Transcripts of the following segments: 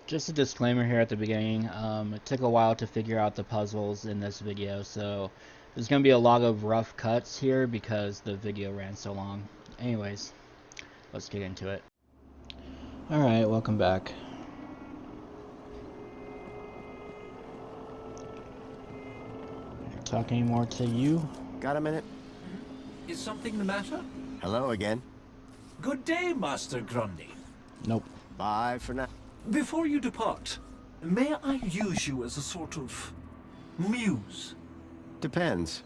Just a disclaimer here at the beginning. It took a while to figure out the puzzles in this video, so there's going to be a lot of rough cuts here because the video ran so long. Anyways, let's get into it. Alright, welcome back. Talk any more to you? Got a minute? Is something the matter? Hello again. Good day, Master Grundy. Nope. Bye for now. Before you depart, may I use you as a sort of muse? Depends.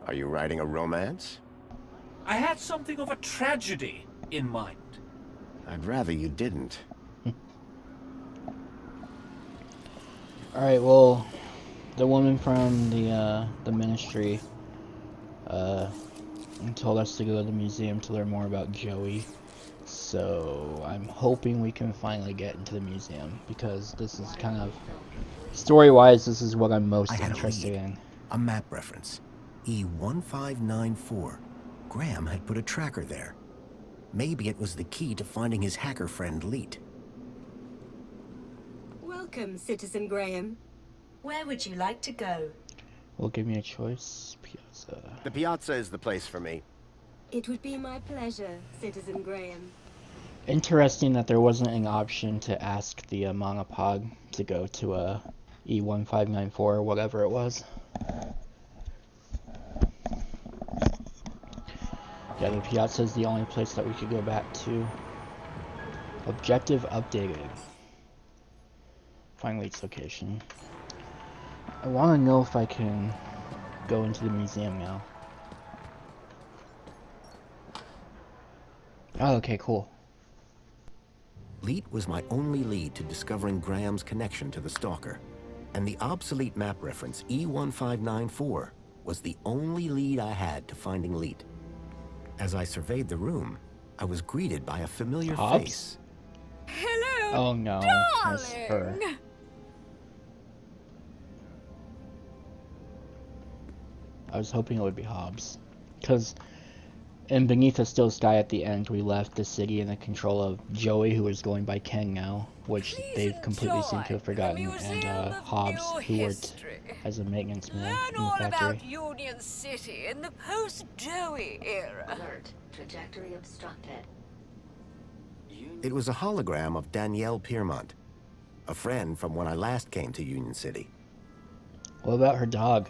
Are you writing a romance? I had something of a tragedy in mind. I'd rather you didn't. Alright, well, the woman from the ministry told us to go to the museum to learn more about Joey. So I'm hoping we can finally get into the museum because this is kind of story-wise, this is what I'm most interested in. A map reference, E1594. Graham had put a tracker there. Maybe it was the key to finding his hacker friend Leet. Welcome, Citizen Graham. Where would you like to go? Well, give me a choice. Piazza. The piazza is the place for me. It would be my pleasure, Citizen Graham. Interesting that there wasn't an option to ask the monopod to go to E1594 or whatever it was. Yeah, the piazza is the only place that we could go back to. Objective updated. Find Leet's location. I want to know if I can go into the museum now. Oh, okay, cool. Leet was my only lead to discovering Graham's connection to the Stalker, and the obsolete map reference E1594 was the only lead I had to finding Leet. As I surveyed the room, I was greeted by a familiar face. Hello, Oh no, that's her. darling. I was hoping it would be Hobbs. Because in Beneath a Still Sky at the end, we left the city in the control of Joey, who is going by Ken now, which they've completely seemed to have forgotten, and Hobbs, who worked as a maintenance man in the all factory. about Union City in the post-Joey era. Alert. Trajectory obstructed. It was a hologram of Danielle Piermont, a friend from when I last came to Union City. What about her dog?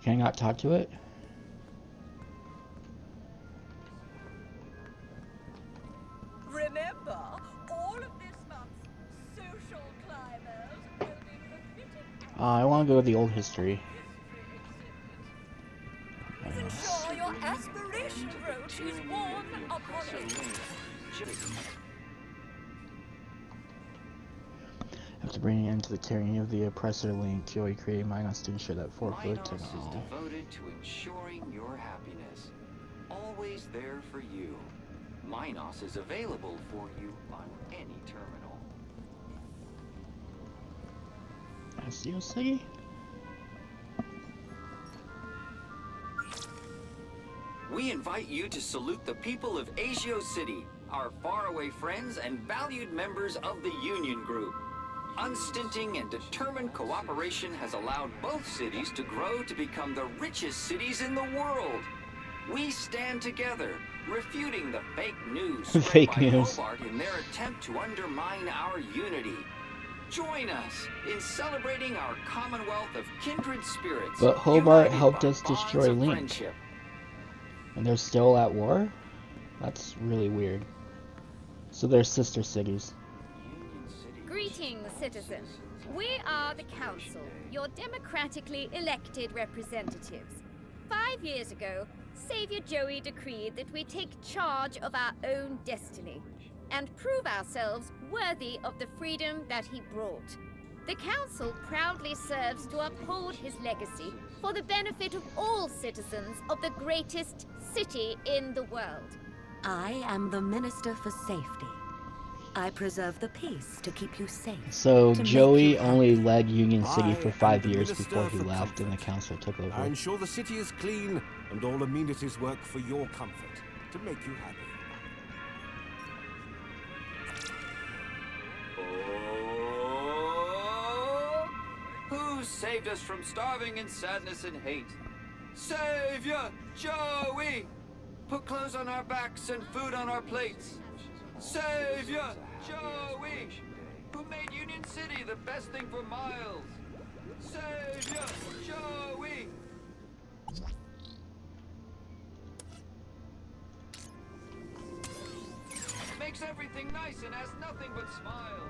Can I not talk to it? Remember, all of this month's social climbers will be permitted I want to go to the old history. to ensure your aspiration brooch is worn upon it. After bringing an end to the tyranny of the oppressor link, Joey created Minos to ensure that forklift Minos and is all. devoted to ensuring your happiness. Always there for you. Minos is available for you on any terminal. Asio City? We invite you to salute the people of Asio City, our faraway friends and valued members of the Union Group. Unstinting and determined cooperation has allowed both cities to grow to become the richest cities in the world. We stand together, refuting the fake news spread Fake by news. Hobart in their attempt to undermine our unity. Join us in celebrating our commonwealth of kindred spirits. But Hobart united helped by us bonds destroy of Link. friendship. And they're still at war? That's really weird. So they're sister cities. Greetings, citizen. We are the Council, your democratically elected representatives. 5 years ago, Savior Joey decreed that we take charge of our own destiny and prove ourselves worthy of the freedom that he brought. The Council proudly serves to uphold his legacy for the benefit of all citizens of the greatest city in the world. I am the Minister for Safety. I preserve the peace to keep you safe. So to make Joey you only happy. led Union City for I 5 am the years Minister before he for left and the Comfort. council took I over. ensure the city is clean and all amenities work for your comfort, to make you happy. saved us from starving in sadness and hate. Savior Joey! Put clothes on our backs and food on our plates. Savior Joey! Who made Union City the best thing for miles. Savior Joey! Makes everything nice and has nothing but smiles.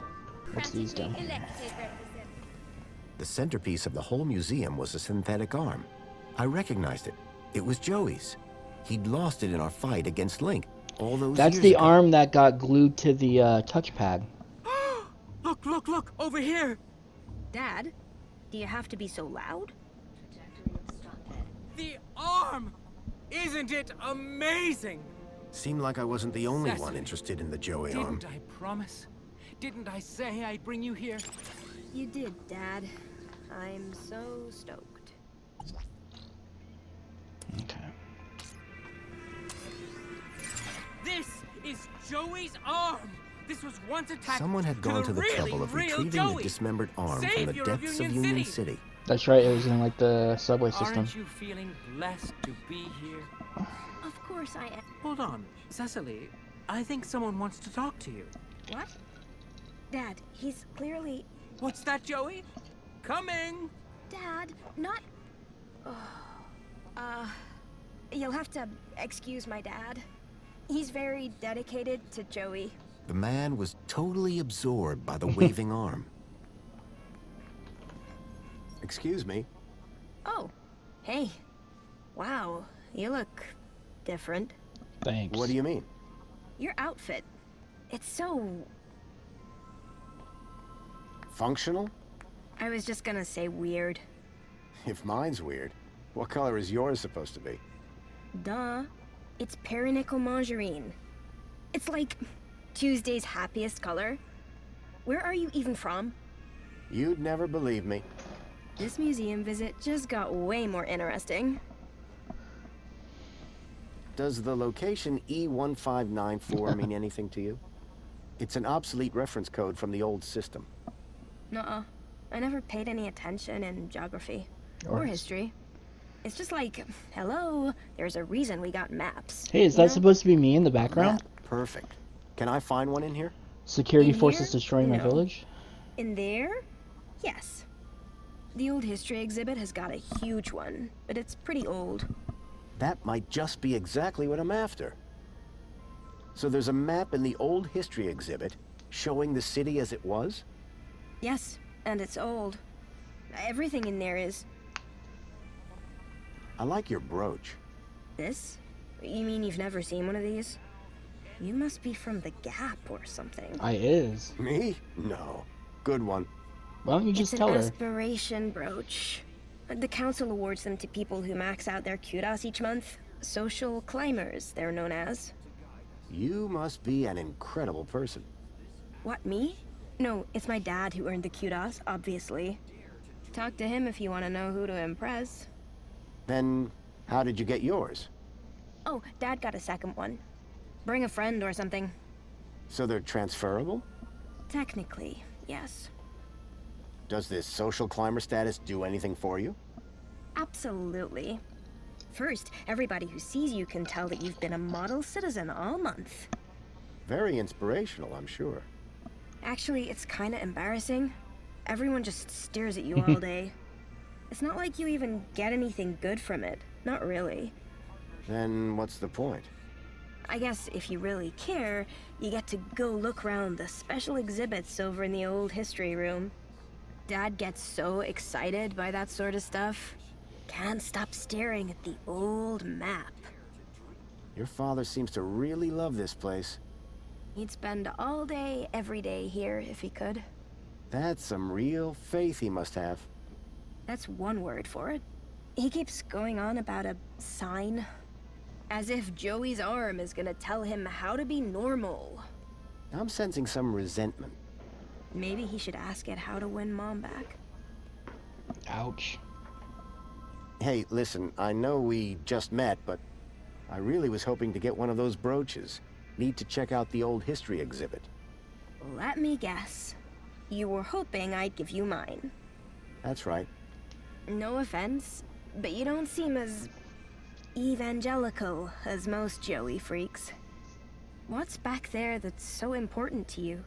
What's these done? Elected representative. The centerpiece of the whole museum was a synthetic arm. I recognized it. It was Joey's. He'd lost it in our fight against Link all those That's years the ago. arm that got glued to the touchpad. Look, look, look! Over here! Dad, do you have to be so loud? The arm! Isn't it amazing? Seemed like I wasn't the only one Cecil, interested in the Joey arm. Didn't I promise? Didn't I say I'd bring you here? You did, Dad. I'm so stoked. Okay. This is Joey's arm! This was once attached Someone had gone to the trouble of retrieving the dismembered arm from the depths of Union City. That's right, it was in like the subway system. Aren't you feeling blessed to be here? Of course I am. Hold on, Cecily. I think someone wants to talk to you. What? Dad, he's clearly... What's that, Joey? Coming! Dad, not... You'll have to excuse my dad. He's very dedicated to Joey. The man was totally absorbed by the waving arm. Excuse me. Oh, hey. Wow, you look different. Thanks. What do you mean? Your outfit, it's so... Functional? I was just gonna say weird. If mine's weird, what color is yours supposed to be? Duh. It's perinickel margarine. It's like Tuesday's happiest color. Where are you even from? You'd never believe me. This museum visit just got way more interesting. Does the location E1594 mean anything to you? It's an obsolete reference code from the old system. Nuh-uh. I never paid any attention in geography or history. It's just like, hello, there's a reason we got maps. Hey, is that supposed to be me in the background? Perfect. Can I find one in here? Security In forces here? destroying my No. village? In there? Yes. The old history exhibit has got a huge one, but it's pretty old. That might just be exactly what I'm after. So there's a map in the old history exhibit showing the city as it was? Yes, and it's old. Everything in there is... I like your brooch. This? You mean you've never seen one of these? You must be from the Gap or something. I is. Me? No. Good one. Why don't you just tell It's her? an aspiration brooch. The council awards them to people who max out their kudos each month. Social climbers, they're known as. You must be an incredible person. What, me? No, it's my dad who earned the kudos, obviously. Talk to him if you want to know who to impress. Then, how did you get yours? Oh, Dad got a second one. Bring a friend or something. So they're transferable? Technically, yes. Does this social climber status do anything for you? Absolutely. First, everybody who sees you can tell that you've been a model citizen all month. Very inspirational, I'm sure. Actually, it's kinda embarrassing. Everyone just stares at you all day. It's not like you even get anything good from it. Not really. Then what's the point? I guess if you really care, you get to go look around the special exhibits over in the old history room. Dad gets so excited by that sort of stuff. Can't stop staring at the old map. Your father seems to really love this place. He'd spend all day, every day here if he could. That's some real faith he must have. That's one word for it. He keeps going on about a sign. As if Joey's arm is gonna tell him how to be normal. I'm sensing some resentment. Maybe he should ask it how to win Mom back. Ouch. Hey, listen, I know we just met, but I really was hoping to get one of those brooches. Need to check out the old history exhibit. Let me guess. You were hoping I'd give you mine. That's right. No offense, but you don't seem as evangelical as most Joey freaks. What's back there that's so important to you?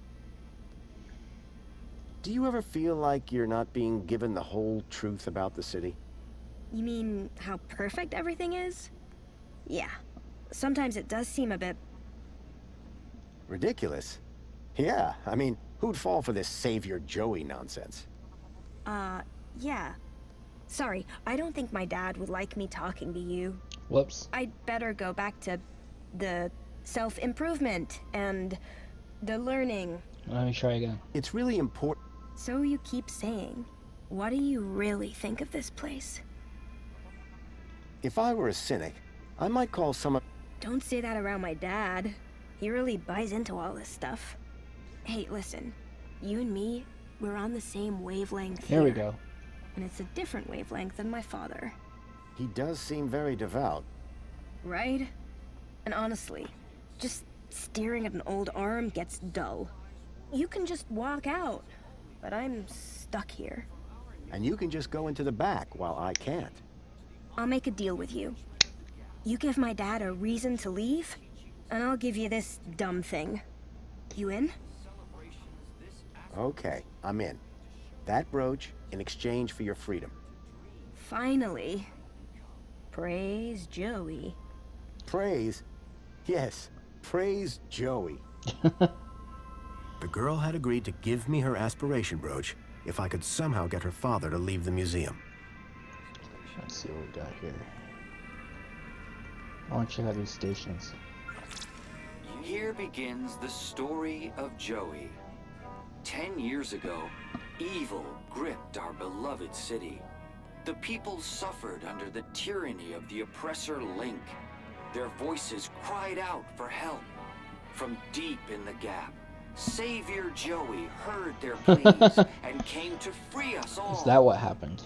Do you ever feel like you're not being given the whole truth about the city? You mean how perfect everything is? Yeah. Sometimes it does seem a bit... ridiculous? Yeah, I mean, who'd fall for this Savior Joey nonsense? Yeah. Sorry, I don't think my dad would like me talking to you. Whoops. I'd better go back to the self-improvement and the learning. Let me try again. It's really important. So you keep saying, what do you really think of this place? If I were a cynic, I might call some of... Don't say that around my dad. He really buys into all this stuff. Hey, listen. You and me, we're on the same wavelength There we here. go. And it's a different wavelength than my father. He does seem very devout. Right? And honestly, just staring at an old arm gets dull. You can just walk out, but I'm stuck here. And you can just go into the back while I can't. I'll make a deal with you. You give my dad a reason to leave, and I'll give you this dumb thing. You in? Okay, I'm in. That brooch in exchange for your freedom. Finally. Praise Joey. Praise? Yes, praise Joey. The girl had agreed to give me her aspiration brooch if I could somehow get her father to leave the museum. Let's see what we got here. I want to check out these stations. Here begins the story of Joey. 10 years ago, evil gripped our beloved city. The people suffered under the tyranny of the oppressor Link. Their voices cried out for help. From deep in the gap, Savior Joey heard their pleas and came to free us all. Is that what happened?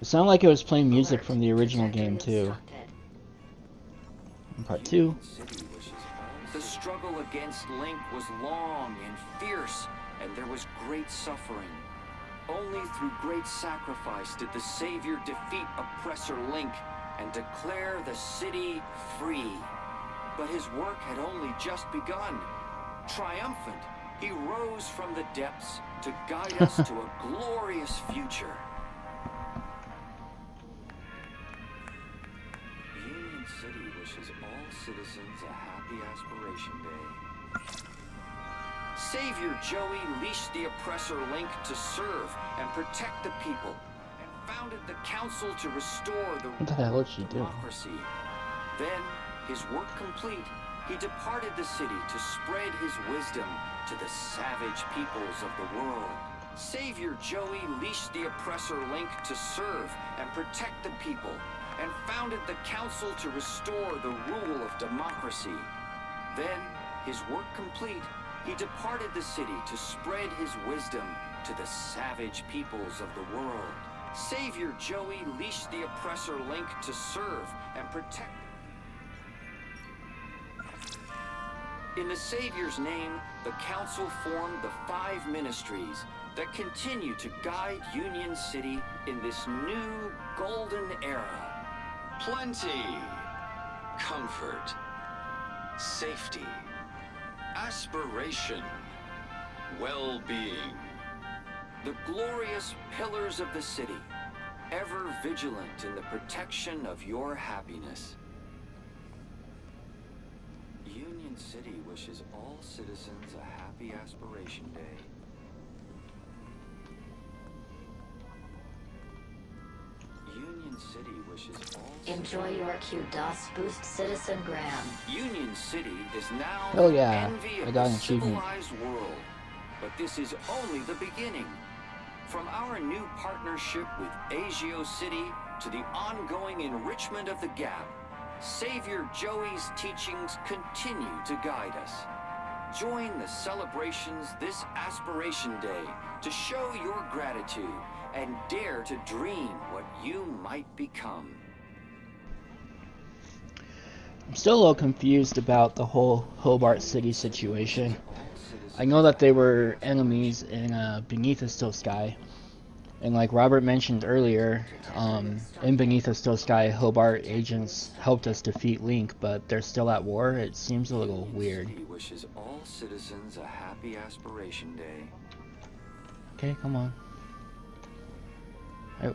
It sounded like it was playing music from the original game too. In part 2. The struggle against Link was long and fierce, and there was great suffering. Only through great sacrifice did the Savior defeat oppressor Link and declare the city free. But his work had only just begun. Triumphant, he rose from the depths to guide us to a glorious future. Union City wishes all citizens a happy Aspiration Day. Savior Joey leashed the oppressor Link to serve and protect the people, and founded the council to restore the What the hell is she doing? democracy. Then, his work complete, he departed the city to spread his wisdom to the savage peoples of the world. Savior Joey leashed the oppressor Link to serve and protect the people, and founded the council to restore the rule of democracy. Then, his work complete, he departed the city to spread his wisdom to the savage peoples of the world. Savior Joey leashed the oppressor Link to serve and protect. In the Savior's name, the council formed the 5 ministries that continue to guide Union City in this new golden era. Plenty, comfort, safety, aspiration, well-being. The glorious pillars of the city, ever vigilant in the protection of your happiness. Union City wishes all citizens a happy Aspiration Day. Union City wishes all Enjoy your Q-DOS boost, Citizen Graham. Union City is now Oh the yeah, envy I of got the an achievement. civilized world. But this is only the beginning. From our new partnership with Agio City to the ongoing enrichment of the Gap, Savior Joey's teachings continue to guide us. Join the celebrations this Aspiration Day to show your gratitude and dare to dream what you might become. I'm still a little confused about the whole Hobart City situation. I know that they were enemies in Beneath a Still Sky. And like Robert mentioned earlier, in Beneath a Still Sky, Hobart agents helped us defeat Link, but they're still at war. It seems a little weird. City wishes all citizens a happy Aspiration Day. Okay, come on. Oh.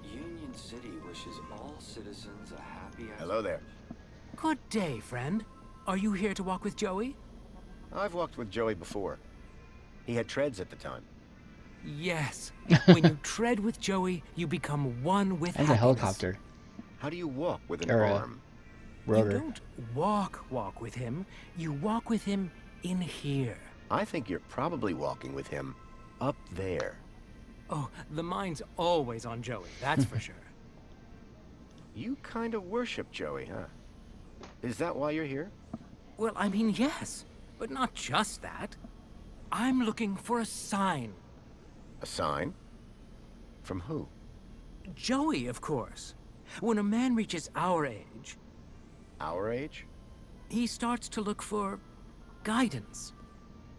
Union City wishes all citizens a happy Hello there. Good day, friend. Are you here to walk with Joey? I've walked with Joey before. He had treads at the time. Yes. When you tread with Joey, you become one with And happiness. a helicopter. How do you walk with an Or arm? Rotor. You don't walk with him. You walk with him in here. I think you're probably walking with him up there. Oh, the mind's always on Joey, that's for sure. You kind of worship Joey, huh? Is that why you're here? Well, I mean, yes, but not just that. I'm looking for a sign. A sign? From who? Joey, of course. When a man reaches our age, Our age? he starts to look for guidance.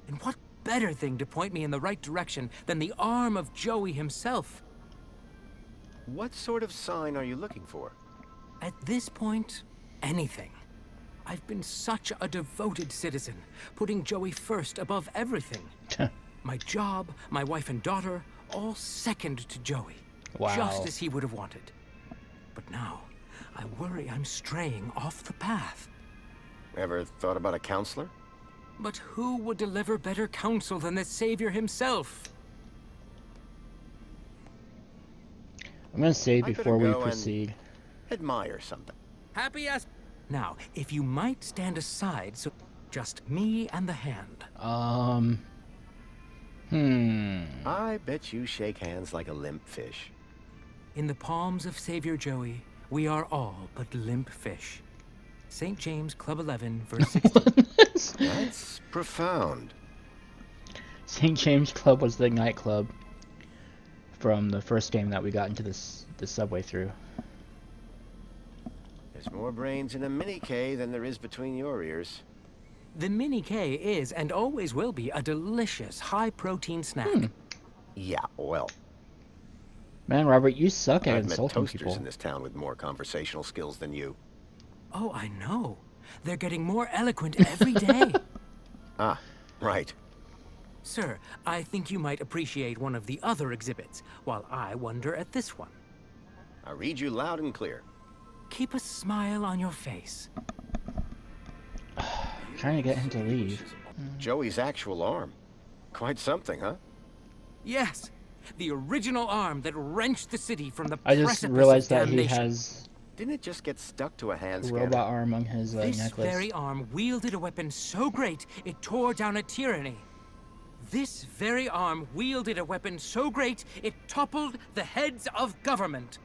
And what better thing to point me in the right direction than the arm of Joey himself? What sort of sign are you looking for? At this point, anything. I've been such a devoted citizen, putting Joey first above everything. My job, my wife and daughter, all second to Joey. Wow. Just as he would have wanted. But now, I worry I'm straying off the path. Ever thought about a counselor? But who would deliver better counsel than the Savior himself? I'm gonna say I better before we go and proceed. Admire something. Happy as... Now, if you might stand aside so just me and the hand. I bet you shake hands like a limp fish. In the palms of Savior Joey, we are all but limp fish. St. James Club 11, verse 16. That's profound. St. James Club was the nightclub from the first game that we got into the subway through. There's more brains in a mini K than there is between your ears. The Mini K is and always will be a delicious, high-protein snack. Yeah, well, Man, Robert, you suck at I've met insulting toasters people. in this town with more conversational skills than you. Oh, I know. They're getting more eloquent every day. Ah, right. Sir, I think you might appreciate one of the other exhibits, while I wonder at this one. I read you loud and clear. Keep a smile on your face. Trying to get him to leave. Joey's actual arm. Quite something, huh? Yes, the original arm that wrenched the city from the I just precipice realized of that he damnation. has Didn't it just get stuck to a hand a scanner? robot arm on his This necklace. very arm wielded a weapon so great it tore down a tyranny. This very arm wielded a weapon so great it toppled the heads of government,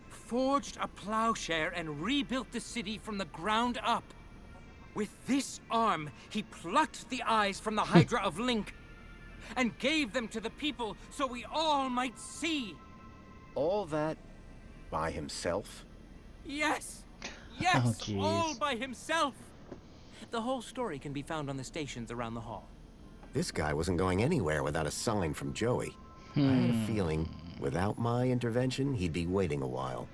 forged a plowshare and rebuilt the city from the ground up. With this arm, he plucked the eyes from the Hydra of Link and gave them to the people so we all might see. All that by himself? Yes! Yes! Oh, jeez. All by himself! The whole story can be found on the stations around the hall. This guy wasn't going anywhere without a sign from Joey. I had a feeling, without my intervention, he'd be waiting a while.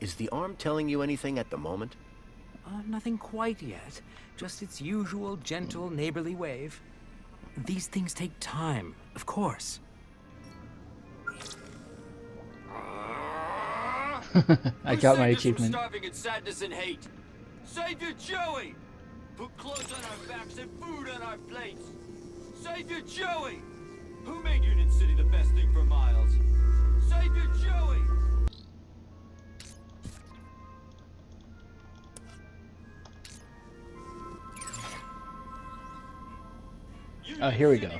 Is the arm telling you anything at the moment? Nothing quite yet. Just its usual gentle neighborly wave. These things take time, of course. I got my achievement. Starving in sadness and hate. Savior Joey! Put clothes on our backs and food on our plates. Savior Joey! Who made Union City the best thing for miles? Savior Joey! Oh, here we go.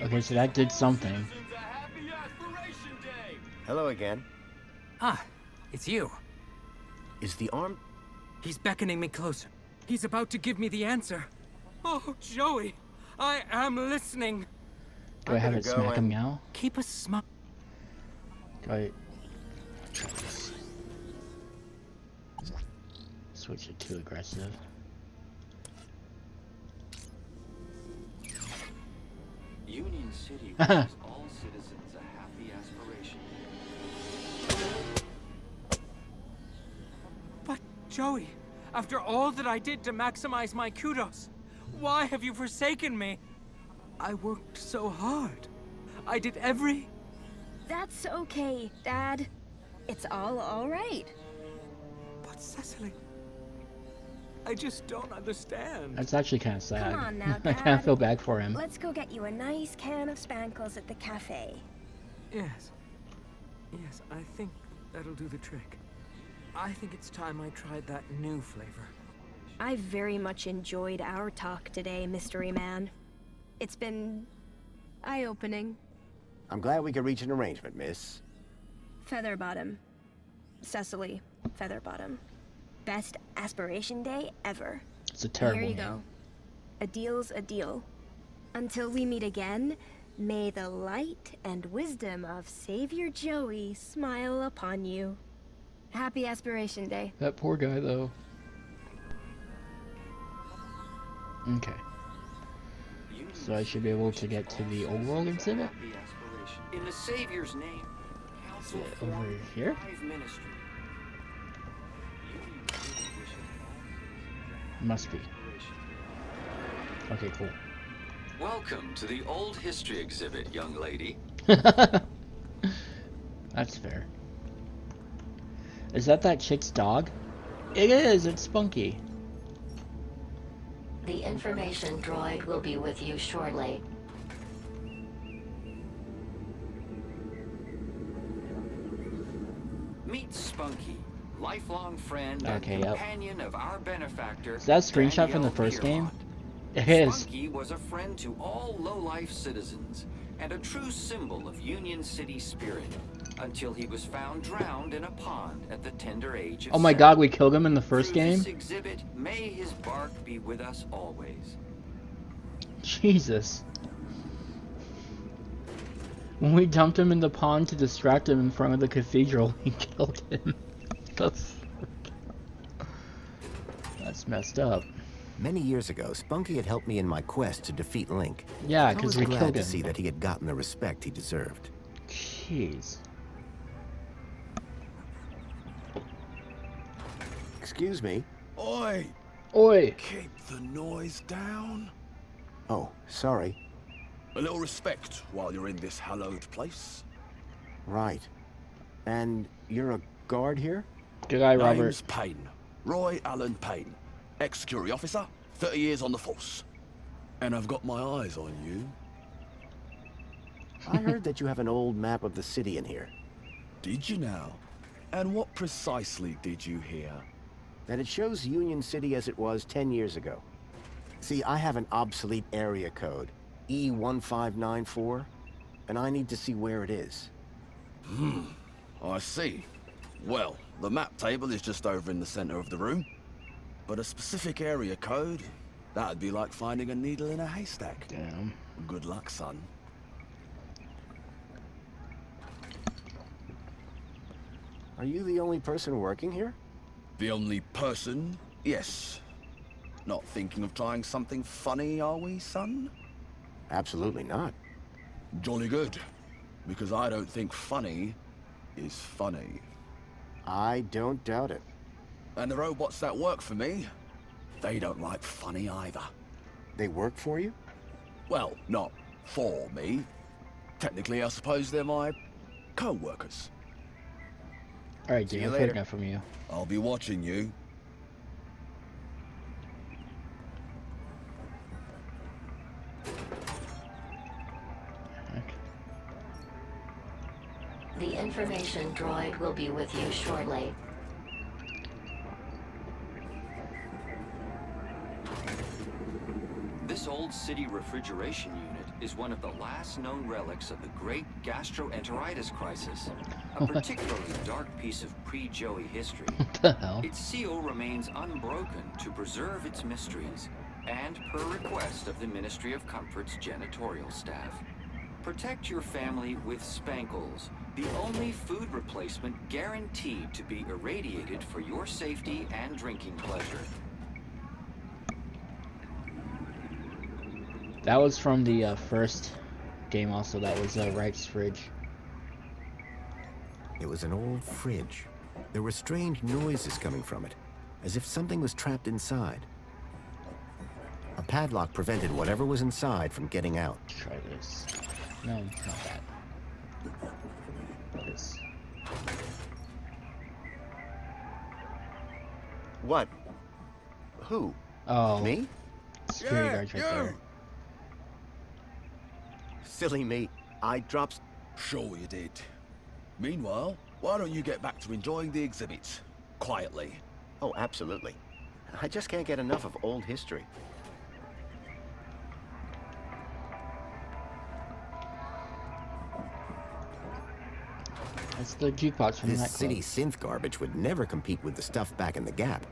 Okay, so that did something. Hello again. Ah, it's you. Is the arm... He's beckoning me closer. He's about to give me the answer. Oh, Joey, I am listening. Do I have it go smack him and- now? Keep a smile. Do I... Switch it to aggressive. city gives all citizens a happy aspiration. But, Joey, after all that I did to maximize my kudos, why have you forsaken me? I worked so hard. I did every... That's okay, Dad. It's all right. But Cecily, I just don't understand. That's actually kind of sad. Come on now, I Dad. kind of feel bad for him. Let's go get you a nice can of Spankles at the cafe. Yes. Yes, I think that'll do the trick. I think it's time I tried that new flavor. I very much enjoyed our talk today, Mystery Man. It's been eye-opening. I'm glad we could reach an arrangement, miss. Featherbottom. Cecily Featherbottom. Best aspiration day ever. It's a terrible Here you name. go. A deal's a deal. Until we meet again, may the light and wisdom of Savior Joey smile upon you. Happy Aspiration Day. That poor guy, though. Okay. So I should be able to get to the old world exhibit? In the Savior's name, Council Over here? 5 Ministry. Must be. Okay, cool. Welcome to the Old History exhibit, young lady. That's fair. Is that chick's dog? It is! It's Spunky. The information droid will be with you shortly. Meet Spunky, lifelong friend Okay, and yep. companion of our benefactor. Is that a screenshot from the Danielle first game? Pierrot. It is. Spunky was a friend to all low-life citizens and a true symbol of Union City spirit until he was found drowned in a pond at the tender age of Oh my 7. god, we killed him in the first Through game? This exhibit, may his bark be with us always. Jesus. When we dumped him in the pond to distract him in front of the cathedral, we killed him. That's messed up. Many years ago, Spunky had helped me in my quest to defeat Link. Yeah, I because was we glad killed to him. see that he had gotten the respect he deserved. Jeez. Excuse me. Oi! Oi! Keep the noise down. Oh, sorry. A little respect while you're in this hallowed place. Right. And you're a guard here? Good guy, Robert. Name's Payne. Roy Allen Payne. Ex-security officer, 30 years on the force. And I've got my eyes on you. I heard that you have an old map of the city in here. Did you now? And what precisely did you hear? That it shows Union City as it was 10 years ago. See, I have an obsolete area code, E1594, and I need to see where it is. I see. Well, the map table is just over in the center of the room. But a specific area code, that'd be like finding a needle in a haystack. Damn. Good luck, son. Are you the only person working here? The only person? Yes. Not thinking of trying something funny, are we, son? Absolutely not. Jolly good. Because I don't think funny is funny. I don't doubt it. And the robots that work for me, they don't like funny either. They work for you? Well, not for me. Technically, I suppose they're my co-workers. Alright, See dude, you I've later. heard enough from you. I'll be watching you. The information droid will be with you shortly. This old city refrigeration unit is one of the last known relics of the great gastroenteritis crisis, a particularly dark piece of pre-Joey history. What the hell? Its seal remains unbroken to preserve its mysteries, and per request of the Ministry of Comfort's janitorial staff. Protect your family with Spankles, the only food replacement guaranteed to be irradiated for your safety and drinking pleasure. That was from the first game also that was Wright's fridge. It was an old fridge. There were strange noises coming from it, as if something was trapped inside. A padlock prevented whatever was inside from getting out. Try this. No, not that. This. What? Who? Oh. Me? Security guards right there. Silly me. I dropped... Sure you did. Meanwhile, why don't you get back to enjoying the exhibits? Quietly. Oh, absolutely. I just can't get enough of old history. That's the jukebox from This that city club. synth garbage would never compete with the stuff back in the Gap.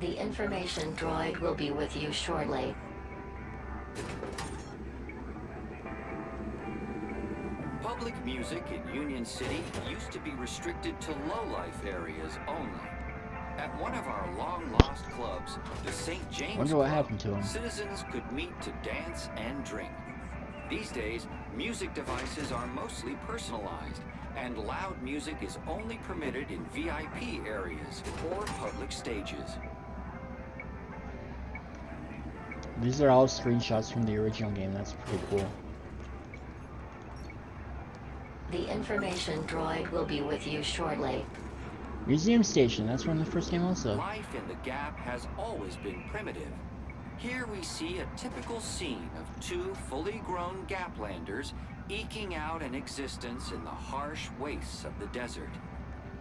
The information droid will be with you shortly. Public music in Union City used to be restricted to low-life areas only. At one of our long-lost clubs, the St. James Wonder what Club, happened to him. citizens could meet to dance and drink. These days, music devices are mostly personalized, and loud music is only permitted in VIP areas or public stages. These are all screenshots from the original game. That's pretty cool. The information droid will be with you shortly. Museum Station. That's from the first game also. Life in the Gap has always been primitive. Here we see a typical scene of two fully grown Gaplanders eking out an existence in the harsh wastes of the desert.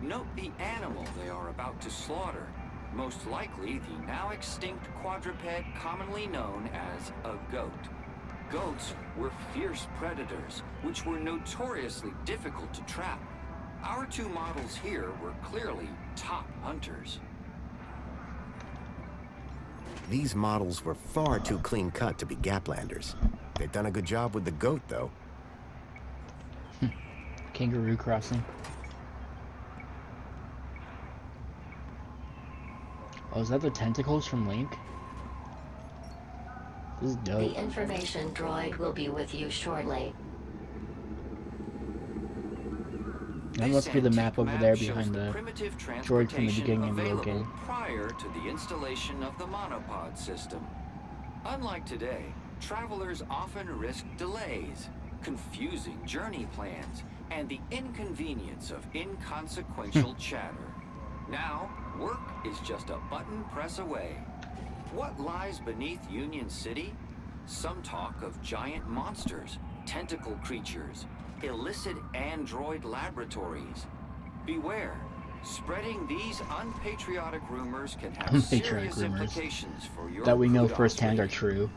Note the animal they are about to slaughter, most likely the now extinct quadruped commonly known as a goat. Goats were fierce predators, which were notoriously difficult to trap. Our two models here were clearly top hunters. These models were far too clean-cut to be Gaplanders. They've done a good job with the goat, though. Kangaroo Crossing. Oh, is that the tentacles from Link? This is dope. The information droid will be with you shortly. That must be the map over there behind the droid from the beginning of the game. Prior to the installation of the monopod system. Unlike today, travelers often risk delays, confusing journey plans, and the inconvenience of inconsequential chatter. Now, work is just a button press away. What lies beneath Union City? Some talk of giant monsters, tentacle creatures, illicit android laboratories. Beware, spreading these unpatriotic rumors can have serious implications for your that we know kudos firsthand are rating. true.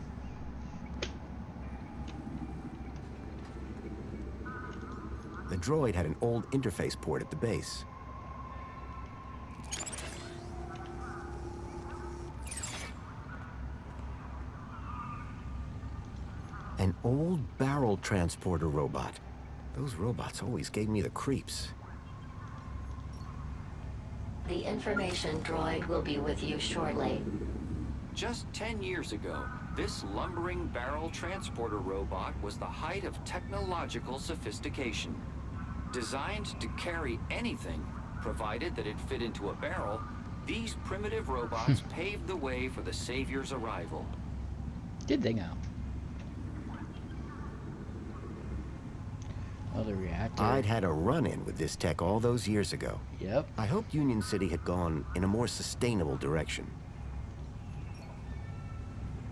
The droid had an old interface port at the base. An old barrel transporter robot. Those robots always gave me the creeps. The information droid will be with you shortly. Just 10 years ago, this lumbering barrel transporter robot was the height of technological sophistication. Designed to carry anything, provided that it fit into a barrel, these primitive robots paved the way for the Savior's arrival. Did they now? Oh, the reactor. I'd had a run-in with this tech all those years ago. Yep. I hoped Union City had gone in a more sustainable direction.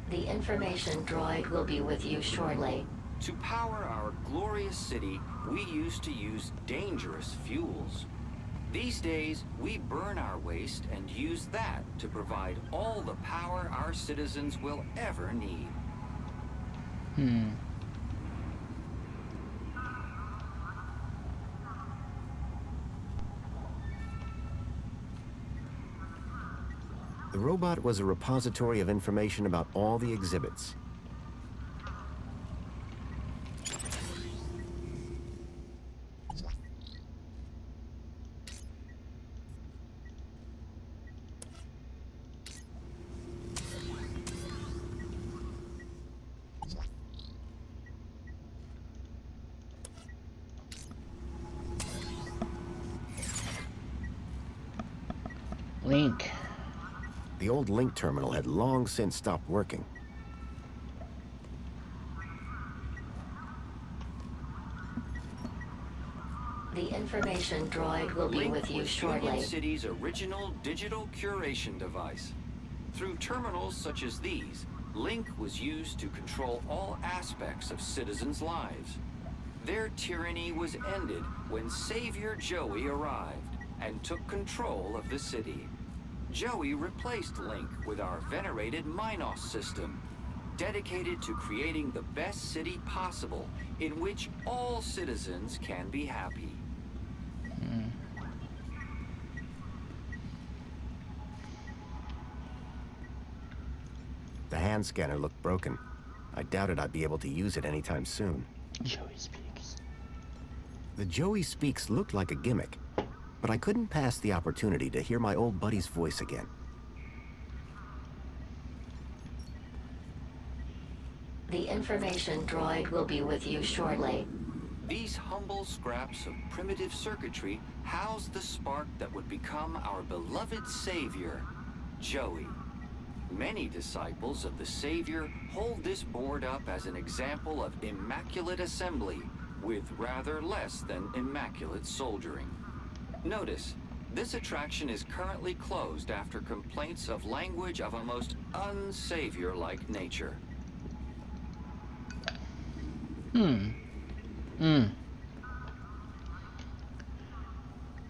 The information droid will be with you shortly. To power our glorious city, we used to use dangerous fuels. These days, we burn our waste and use that to provide all the power our citizens will ever need. The robot was a repository of information about all the exhibits. Link. The old Link terminal had long since stopped working. The information droid will be Link with you was shortly. Union City's original digital curation device. Through terminals such as these, Link was used to control all aspects of citizens' lives. Their tyranny was ended when Savior Joey arrived and took control of the city. Joey replaced Link with our venerated Minos system, dedicated to creating the best city possible in which all citizens can be happy. The hand scanner looked broken. I doubted I'd be able to use it anytime soon. Joey Speaks. The Joey Speaks looked like a gimmick, but I couldn't pass the opportunity to hear my old buddy's voice again. The information droid will be with you shortly. These humble scraps of primitive circuitry house the spark that would become our beloved Savior, Joey. Many disciples of the Savior hold this board up as an example of immaculate assembly with rather less than immaculate soldiering. Notice, this attraction is currently closed after complaints of language of a most un-Savior-like nature.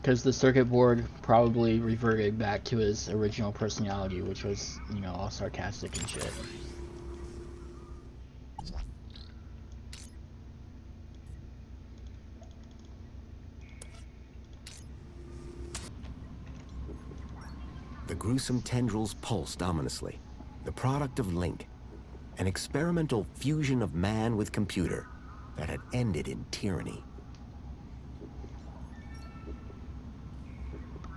Because the circuit board probably reverted back to his original personality, which was, you know, all sarcastic and shit. The gruesome tendrils pulsed ominously. The product of Link. An experimental fusion of man with computer that had ended in tyranny.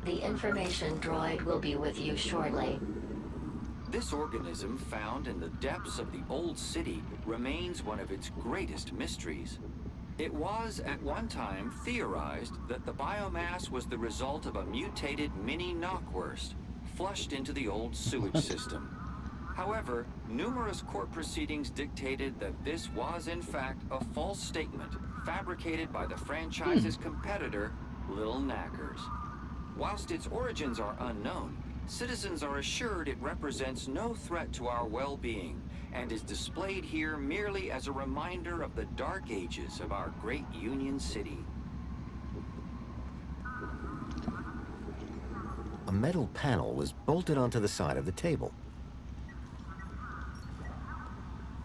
The information droid will be with you shortly. This organism found in the depths of the old city remains one of its greatest mysteries. It was at one time theorized that the biomass was the result of a mutated mini knockwurst flushed into the old sewage system. However, numerous court proceedings dictated that this was in fact a false statement fabricated by the franchise's competitor, Little Knackers. Whilst its origins are unknown, citizens are assured it represents no threat to our well-being and is displayed here merely as a reminder of the dark ages of our great Union City. A metal panel was bolted onto the side of the table.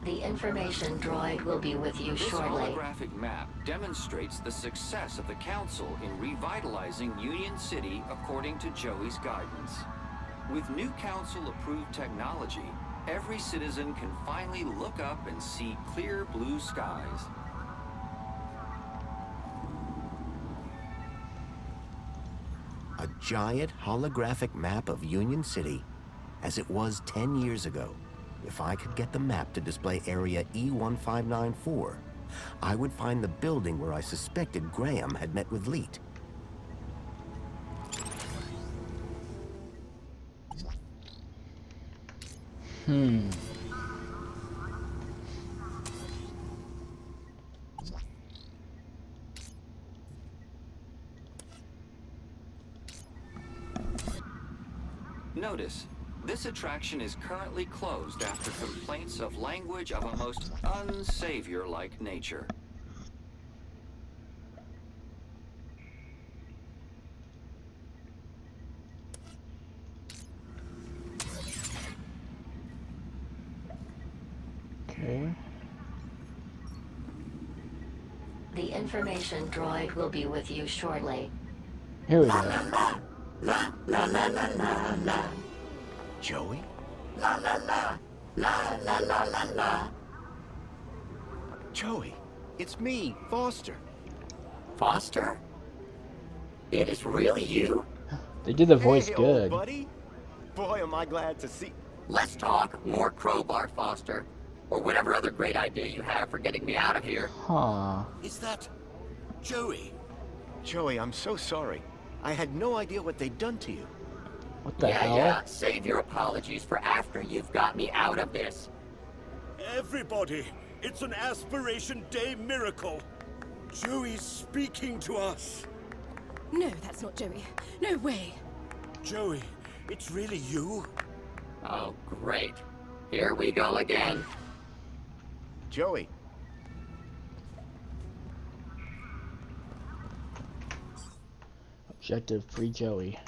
The information droid will be with you shortly. This holographic map demonstrates the success of the Council in revitalizing Union City according to Joey's guidance. With new Council-approved technology, every citizen can finally look up and see clear blue skies. A giant holographic map of Union City as it was 10 years ago. If I could get the map to display area E1594, I would find the building where I suspected Graham had met with Leet. Notice, this attraction is currently closed after complaints of language of a most un-Savior-like nature. Okay. The information droid will be with you shortly. Here we go. Joey? Joey, it's me, Foster. Foster? It is really you? They did the voice Hey, good. old buddy. Boy, am I glad to see... Let's talk more crowbar, Foster. Or whatever other great idea you have for getting me out of here. Huh. Is that Joey? Joey, I'm so sorry. I had no idea what they'd done to you. What the yeah, hell? Yeah, save your apologies for after you've got me out of this. Everybody, it's an Aspiration Day miracle. Joey's speaking to us. No, that's not Joey. No way. Joey, it's really you? Oh, great. Here we go again. Joey. Objective free Joey.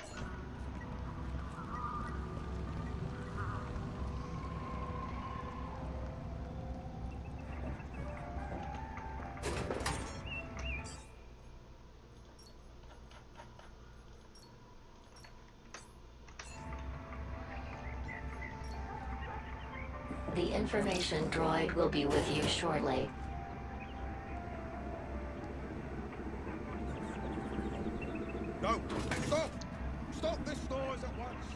The information droid will be with you shortly. No! Stop! Stop this noise at once!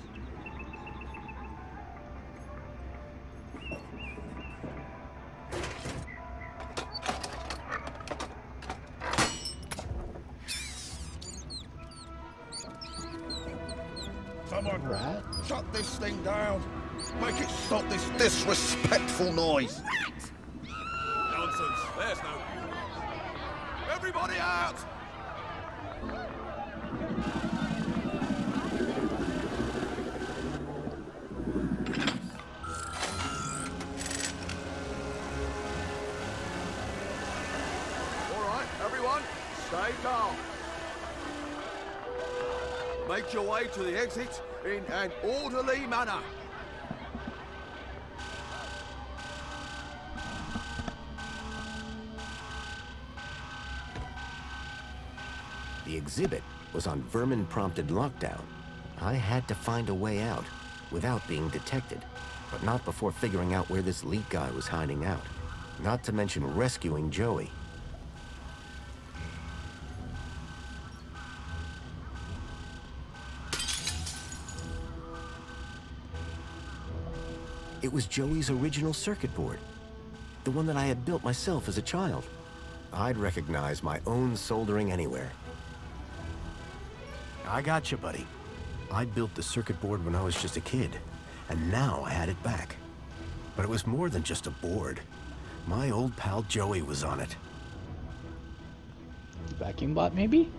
Someone, shut this thing down! Make it stop this disrespectful noise! Nonsense. There's no... Everybody out! All right, everyone, stay calm. Make your way to the exit in an orderly manner. The exhibit was on vermin-prompted lockdown. I had to find a way out without being detected, but not before figuring out where this leak guy was hiding out. Not to mention rescuing Joey. It was Joey's original circuit board, the one that I had built myself as a child. I'd recognize my own soldering anywhere. I got you, buddy. I built the circuit board when I was just a kid, and now I had it back. But it was more than just a board. My old pal Joey was on it. Vacuum bot, maybe?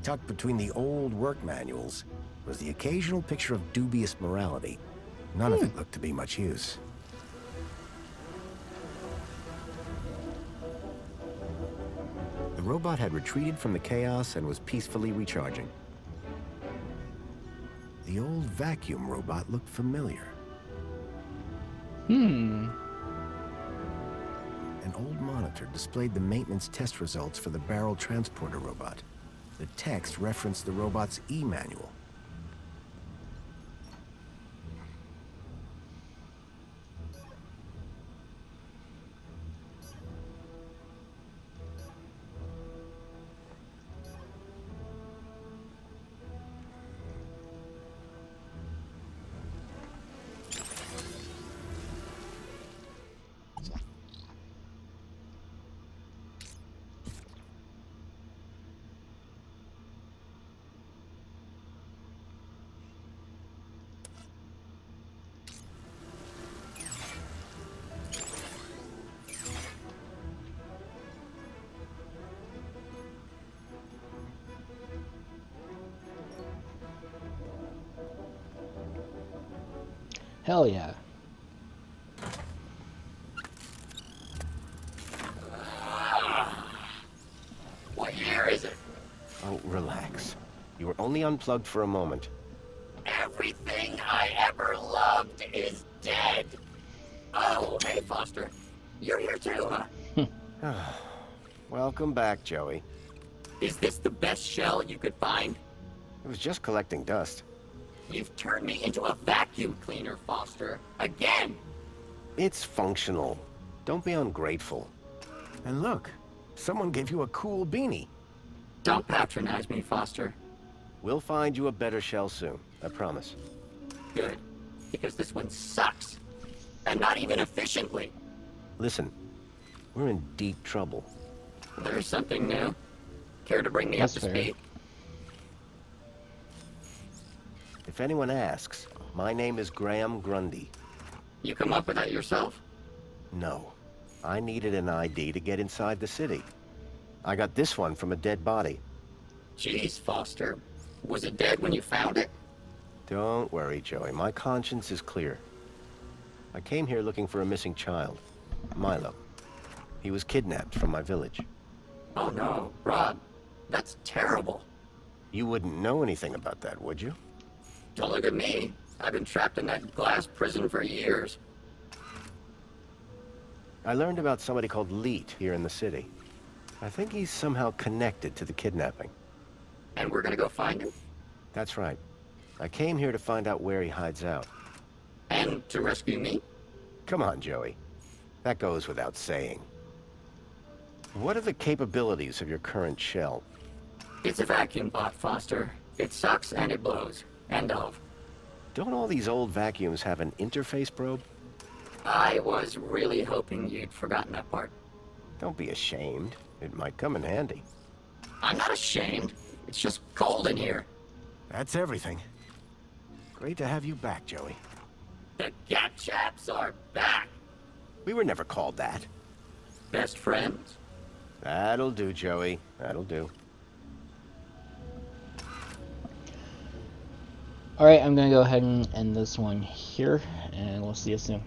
Tucked between the old work manuals was the occasional picture of dubious morality. None of it looked to be much use. The robot had retreated from the chaos and was peacefully recharging. The old vacuum robot looked familiar. An old monitor displayed the maintenance test results for the barrel transporter robot. The text referenced the robot's e-manual. Hell yeah. What year is it? Oh, relax. You were only unplugged for a moment. Everything I ever loved is dead. Oh, hey, Foster. You're here too, huh? Welcome back, Joey. Is this the best shell you could find? It was just collecting dust. You've turned me into a vacuum cleaner, Foster. Again! It's functional. Don't be ungrateful. And look, someone gave you a cool beanie. Don't patronize me, Foster. We'll find you a better shell soon, I promise. Good, because this one sucks. And not even efficiently. Listen, we're in deep trouble. There's something new. Care to bring me up to speed? If If anyone asks, my name is Graham Grundy. You come up with that yourself? No. I needed an ID to get inside the city. I got this one from a dead body. Jeez, Foster. Was it dead when you found it? Don't worry, Joey. My conscience is clear. I came here looking for a missing child, Milo. He was kidnapped from my village. Oh no, Rob. That's terrible. You wouldn't know anything about that, would you? Don't look at me. I've been trapped in that glass prison for years. I learned about somebody called Leet here in the city. I think he's somehow connected to the kidnapping. And we're gonna go find him? That's right. I came here to find out where he hides out. And to rescue me? Come on, Joey. That goes without saying. What are the capabilities of your current shell? It's a vacuum bot, Foster. It sucks and it blows. End of. Don't all these old vacuums have an interface probe? I was really hoping you'd forgotten that part. Don't be ashamed. It might come in handy. I'm not ashamed. It's just cold in here. That's everything. Great to have you back, Joey. The Gat Chaps are back. We were never called that. Best friends? That'll do, Joey. That'll do. Alright, I'm gonna go ahead and end this one here, and we'll see you soon.